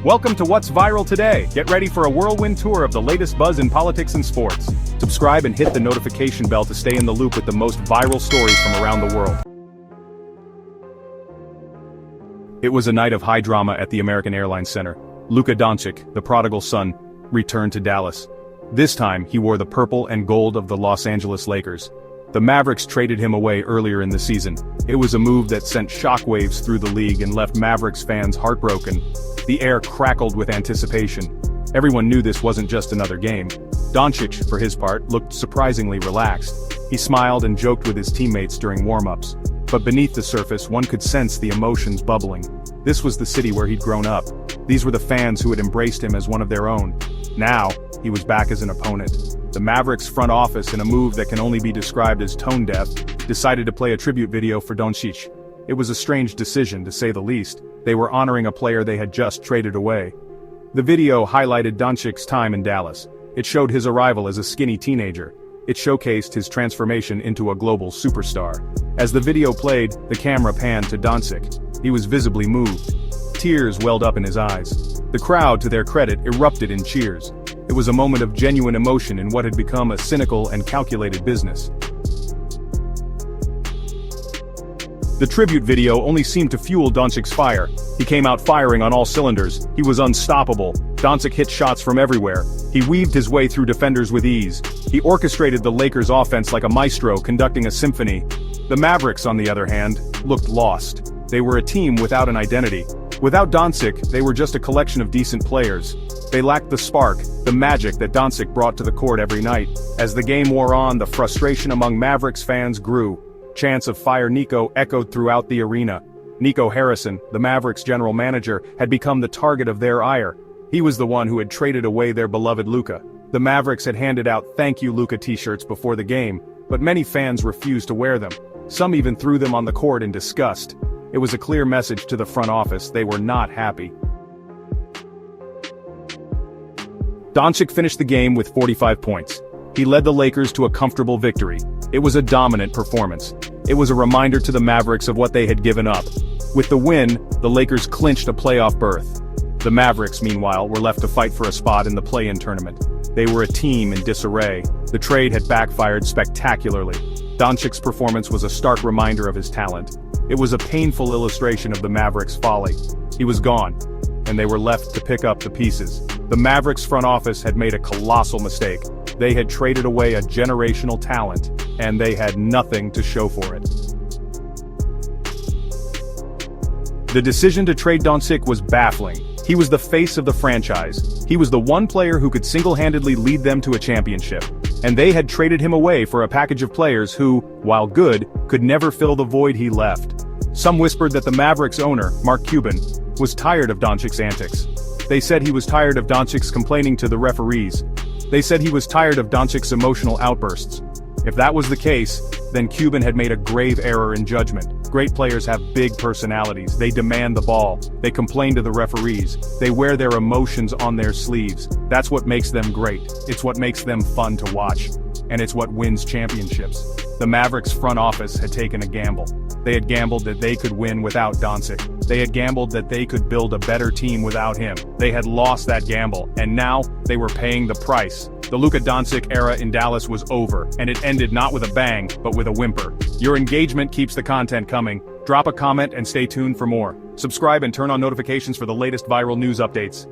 Welcome to What's Viral Today. Get ready for a whirlwind tour of the latest buzz in politics and sports. Subscribe and hit the notification bell to stay in the loop with the most viral stories from around the world. It was a night of high drama at the American Airlines Center. Luka Doncic, the prodigal son, returned to Dallas. This time, he wore the purple and gold of the Los Angeles Lakers. The Mavericks traded him away earlier in the season. It was a move that sent shockwaves through the league and left Mavericks fans heartbroken. The air crackled with anticipation. Everyone knew this wasn't just another game. Doncic, for his part, looked surprisingly relaxed. He smiled and joked with his teammates during warm-ups. But beneath the surface, one could sense the emotions bubbling. This was the city where he'd grown up. These were the fans who had embraced him as one of their own. Now, he was back as an opponent. The Mavericks front office, in a move that can only be described as tone-deaf, decided to play a tribute video for Doncic. It was a strange decision, to say the least. They were honoring a player they had just traded away. The video highlighted Doncic's time in Dallas. It showed his arrival as a skinny teenager. It showcased his transformation into a global superstar. As the video played, the camera panned to Doncic. He was visibly moved. Tears welled up in his eyes. The crowd, to their credit, erupted in cheers. It was a moment of genuine emotion in what had become a cynical and calculated business. The tribute video only seemed to fuel Doncic's fire. He came out firing on all cylinders. He was unstoppable. Doncic hit shots from everywhere. He weaved his way through defenders with ease. He orchestrated the Lakers' offense like a maestro conducting a symphony. The Mavericks, on the other hand, looked lost. They were a team without an identity. Without Doncic, they were just a collection of decent players. They lacked the spark, the magic that Doncic brought to the court every night. As the game wore on, the frustration among Mavericks fans grew. Chants of "Fire Nico" echoed throughout the arena. Nico Harrison, the Mavericks general manager, had become the target of their ire. He was the one who had traded away their beloved Luka. The Mavericks had handed out "Thank You Luka" t-shirts before the game, but many fans refused to wear them. Some even threw them on the court in disgust. It was a clear message to the front office: they were not happy. Doncic finished the game with 45 points. He led the Lakers to a comfortable victory. It was a dominant performance. It was a reminder to the Mavericks of what they had given up. With the win, the Lakers clinched a playoff berth. The Mavericks, meanwhile, were left to fight for a spot in the play-in tournament. They were a team in disarray. The trade had backfired spectacularly. Doncic's performance was a stark reminder of his talent. It was a painful illustration of the Mavericks' folly. He was gone, and they were left to pick up the pieces. The Mavericks front office had made a colossal mistake. They had traded away a generational talent, and they had nothing to show for it. The decision to trade Doncic was baffling. He was the face of the franchise. He was the one player who could single-handedly lead them to a championship. And they had traded him away for a package of players who, while good, could never fill the void he left. Some whispered that the Mavericks owner, Mark Cuban, was tired of Doncic's antics. They said he was tired of Doncic's complaining to the referees. They said he was tired of Doncic's emotional outbursts. If that was the case, then Cuban had made a grave error in judgment. Great players have big personalities. They demand the ball. They complain to the referees. They wear their emotions on their sleeves. That's what makes them great. It's what makes them fun to watch. And it's what wins championships. The Mavericks front office had taken a gamble. They had gambled that they could win without Doncic. They had gambled that they could build a better team without him. They had lost that gamble, and now they were paying the price. The Luka Doncic era in Dallas was over, and it ended not with a bang, but with a whimper. Your engagement keeps the content coming. Drop a comment and stay tuned for more. Subscribe and turn on notifications for the latest viral news updates.